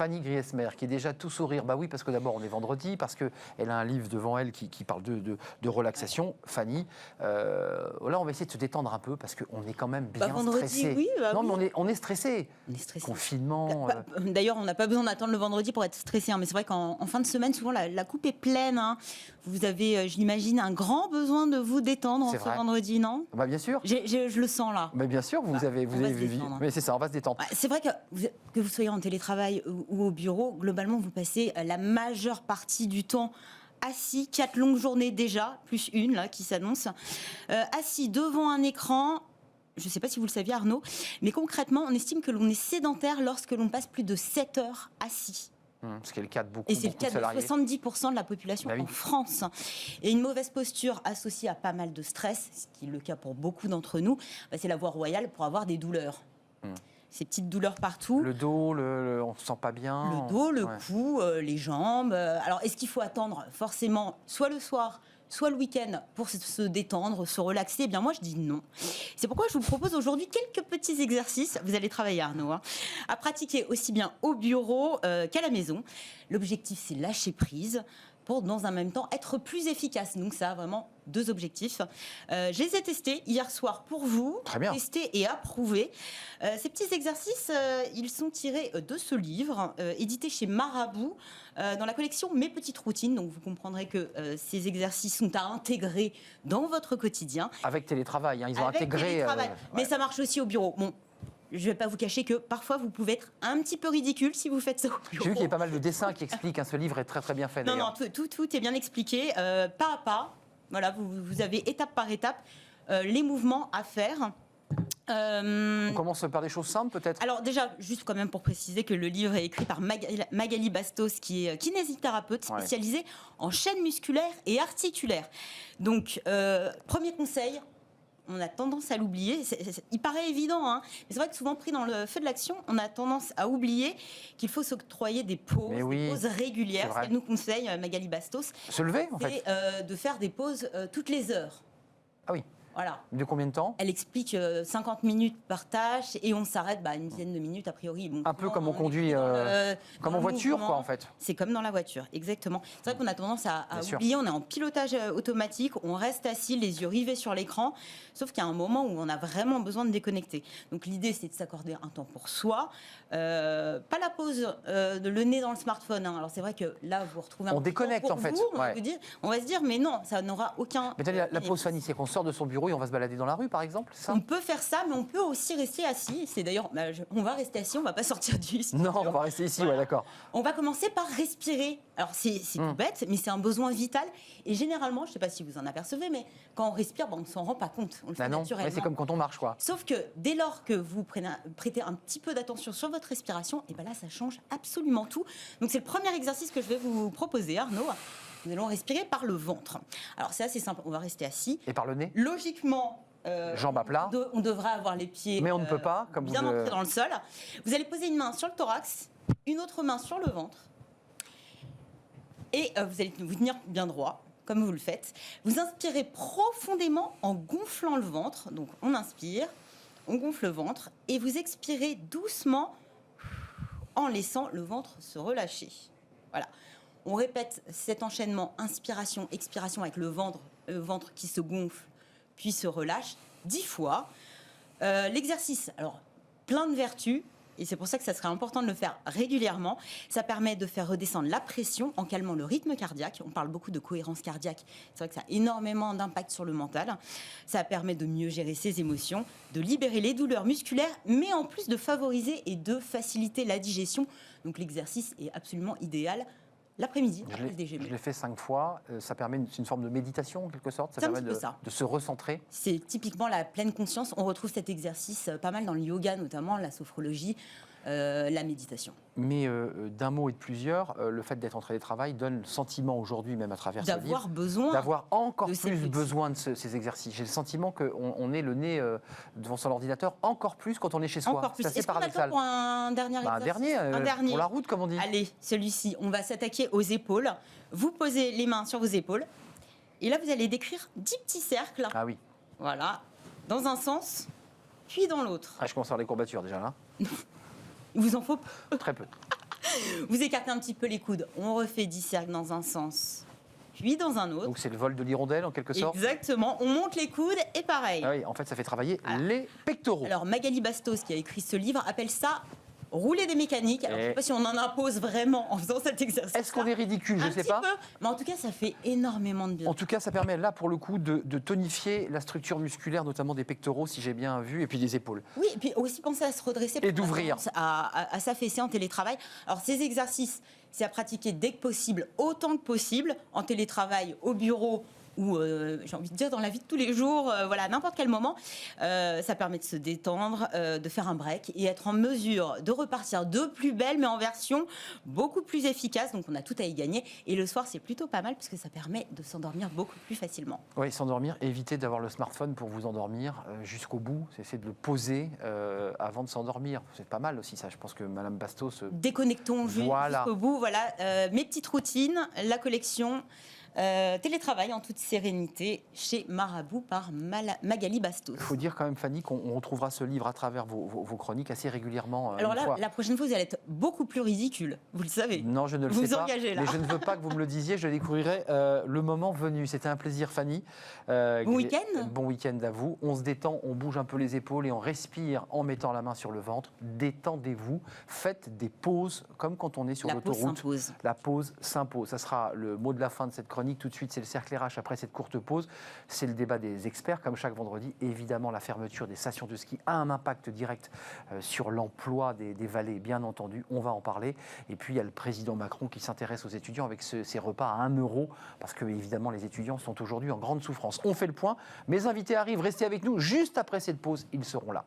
Fanny Griesmer, qui est déjà tout sourire. Bah oui, parce que d'abord, on est vendredi, parce qu'elle a un livre devant elle qui parle de relaxation. Fanny, là, on va essayer de se détendre un peu, parce qu'on est quand même bien vendredi, stressé. oui, non, oui. mais on est stressé. On est stressé. Confinement. D'ailleurs, on n'a pas besoin d'attendre le vendredi pour être stressé. Hein, mais c'est vrai qu'en fin de semaine, souvent, la coupe est pleine. Hein. Vous avez, je l'imagine, un grand besoin de vous détendre ce vendredi, non? Bah, bien sûr. Je le sens là. Mais bien sûr, vous avez vu. Mais c'est ça, on va se détendre. C'est vrai que vous soyez en télétravail ou au bureau, globalement, vous passez la majeure partie du temps assis, 4 longues journées déjà, plus une là qui s'annonce, assis devant un écran. Je ne sais pas si vous le saviez, Arnaud, mais concrètement, on estime que l'on est sédentaire lorsque l'on passe plus de 7 heures assis. Ce qui est le cas de beaucoup Et c'est le cas de 70% de la population en France. Et une mauvaise posture associée à pas mal de stress, ce qui est le cas pour beaucoup d'entre nous, c'est la voie royale pour avoir des douleurs. Ces petites douleurs partout. Le dos, on ne se sent pas bien. Le dos, le cou, les jambes. Alors, est-ce qu'il faut attendre forcément soit le soir, soit le week-end pour se détendre, se relaxer? Eh bien, moi, je dis non. C'est pourquoi je vous propose aujourd'hui quelques petits exercices. Vous allez travailler, Arnaud, à pratiquer aussi bien au bureau qu'à la maison. L'objectif, c'est lâcher prise pour, dans un même temps, être plus efficace. Donc, ça a vraiment 2 objectifs. Je les ai testés hier soir pour vous. Très bien. Testés et approuvés. Ces petits exercices, ils sont tirés de ce livre, édité chez Marabout, dans la collection Mes petites routines. Donc, vous comprendrez que ces exercices sont à intégrer dans votre quotidien. Avec télétravail, ils ont intégré. Mais ça marche aussi au bureau. Bon. Je ne vais pas vous cacher que parfois vous pouvez être un petit peu ridicule si vous faites ça au bureau. J'ai vu qu'il y a pas mal de dessins qui expliquent. Ce livre est très très bien fait. Non, tout est bien expliqué, pas à pas. Voilà, vous avez étape par étape les mouvements à faire. On commence par des choses simples peut-être. Alors déjà, juste quand même pour préciser que le livre est écrit par Magali Bastos, qui est kinésithérapeute spécialisée en chaîne musculaire et articulaire. Donc, premier conseil. On a tendance à l'oublier. Il paraît évident, hein, mais c'est vrai que souvent pris dans le feu de l'action, on a tendance à oublier qu'il faut s'octroyer des pauses, des pauses régulières. Ce qu'elle nous conseille, Magali Bastos, se lever, en fait, de faire des pauses toutes les heures. Ah oui. Voilà. De combien de temps? Elle explique 50 minutes par tâche et on s'arrête une dizaine de minutes a priori. Bon, un peu comme on conduit, comme en voiture, quoi, en fait. C'est comme dans la voiture, exactement. C'est vrai qu'on a tendance à oublier, on est en pilotage automatique, on reste assis, les yeux rivés sur l'écran, sauf qu'il y a un moment où on a vraiment besoin de déconnecter. Donc l'idée, c'est de s'accorder un temps pour soi, pas la pause de le nez dans le smartphone. Hein. Alors c'est vrai que là, vous retrouvez un on déconnecte pour en fait. Vous, on va se dire, mais non, ça n'aura aucun. Mais la pause, Fanny, c'est qu'on sort de son bureau et on va se balader dans la rue, par exemple, ça? On peut faire ça, mais on peut aussi rester assis. C'est d'ailleurs, on va rester assis, on va pas sortir du studio. Non, on va rester ici, voilà. Ouais, d'accord. On va commencer par respirer. Alors c'est tout bête, mais c'est un besoin vital. Et généralement, je sais pas si vous en apercevez, mais quand on respire, on ne s'en rend pas compte. On le fait naturellement. Ouais, c'est comme quand on marche, quoi. Sauf que dès lors que vous prêtez un petit peu d'attention sur votre respiration, et ben là, ça change absolument tout. Donc c'est le premier exercice que je vais vous proposer, Arnaud. Nous allons respirer par le ventre. Alors c'est assez simple, on va rester assis. Et par le nez? Logiquement. Jambes à plat. On devrait avoir les pieds mais on ne peut pas, comme bien ancrés dans le sol. Vous allez poser une main sur le thorax, une autre main sur le ventre. Et vous allez vous tenir bien droit, comme vous le faites. Vous inspirez profondément en gonflant le ventre. Donc on inspire, on gonfle le ventre. Et vous expirez doucement en laissant le ventre se relâcher. Voilà. On répète cet enchaînement inspiration, expiration avec le ventre qui se gonfle puis se relâche 10 fois. L'exercice, alors, plein de vertus, et c'est pour ça que ça serait important de le faire régulièrement. Ça permet de faire redescendre la pression en calmant le rythme cardiaque. On parle beaucoup de cohérence cardiaque. C'est vrai que ça a énormément d'impact sur le mental. Ça permet de mieux gérer ses émotions, de libérer les douleurs musculaires, mais en plus de favoriser et de faciliter la digestion. Donc l'exercice est absolument idéal l'après-midi. Je l'ai fait 5 fois. Ça permet une forme de méditation, en quelque sorte. Ça permet de se recentrer. C'est typiquement la pleine conscience. On retrouve cet exercice pas mal dans le yoga, notamment la sophrologie, la méditation. Mais d'un mot et de plusieurs, le fait d'être en télétravail donne le sentiment aujourd'hui, même à travers ce livre, d'avoir encore plus besoin de ces exercices. J'ai le sentiment qu'on est le nez devant son ordinateur encore plus quand on est chez soi. Encore plus. Est-ce qu'on a le temps pour un dernier exercice? Un dernier. Pour la route, comme on dit. Allez, celui-ci, on va s'attaquer aux épaules. Vous posez les mains sur vos épaules. Et là, vous allez décrire 10 petits cercles. Ah oui. Voilà. Dans un sens, puis dans l'autre. Ah, je commence à avoir des courbatures déjà, là. Il vous en faut Très peu. Vous écartez un petit peu les coudes. On refait 10 cercles dans un sens, puis dans un autre. Donc c'est le vol de l'hirondelle en quelque sorte. Exactement. On monte les coudes et pareil. Ah oui, en fait, ça fait travailler les pectoraux. Alors Magali Bastos, qui a écrit ce livre, appelle ça rouler des mécaniques. Alors, je ne sais pas si on en impose vraiment en faisant cet exercice. Est-ce qu'on est ridicule? Je ne sais pas. Mais en tout cas, ça fait énormément de bien. En tout cas, ça permet là, pour le coup, de tonifier la structure musculaire, notamment des pectoraux, si j'ai bien vu, et puis des épaules. Oui, et puis aussi penser à se redresser. Et d'ouvrir. À s'affaisser en télétravail. Alors, ces exercices, c'est à pratiquer dès que possible, autant que possible, en télétravail, au bureau, ou j'ai envie de dire dans la vie de tous les jours, voilà, à n'importe quel moment. Ça permet de se détendre, de faire un break et être en mesure de repartir de plus belle, mais en version beaucoup plus efficace. Donc on a tout à y gagner. Et le soir, c'est plutôt pas mal parce que ça permet de s'endormir beaucoup plus facilement. Oui, s'endormir, évitez d'avoir le smartphone pour vous endormir jusqu'au bout. C'est de le poser avant de s'endormir. C'est pas mal aussi ça. Je pense que Madame Bastos... Déconnectons jusqu'au bout. Voilà, mes petites routines, la collection... télétravail en toute sérénité chez Marabout par Magali Bastos. Il faut dire quand même, Fanny, qu'on retrouvera ce livre à travers vos chroniques assez régulièrement. Alors là, la prochaine fois, vous allez être beaucoup plus ridicule, vous le savez. Non, je ne le sais pas. Vous engagez là. Mais je ne veux pas que vous me le disiez, je le découvrirai le moment venu. C'était un plaisir, Fanny. Bon week-end. Bon week-end à vous. On se détend, on bouge un peu les épaules et on respire en mettant la main sur le ventre. Détendez-vous, faites des pauses comme quand on est sur l'autoroute. La pause s'impose. Ça sera le mot de la fin de cette chronique. Tout de suite, c'est le cercle RH après cette courte pause. C'est le débat des experts, comme chaque vendredi. Évidemment, la fermeture des stations de ski a un impact direct sur l'emploi des vallées, bien entendu. On va en parler. Et puis, il y a le président Macron qui s'intéresse aux étudiants avec ces repas à 1 €, parce que, évidemment, les étudiants sont aujourd'hui en grande souffrance. On fait le point. Mes invités arrivent. Restez avec nous juste après cette pause. Ils seront là.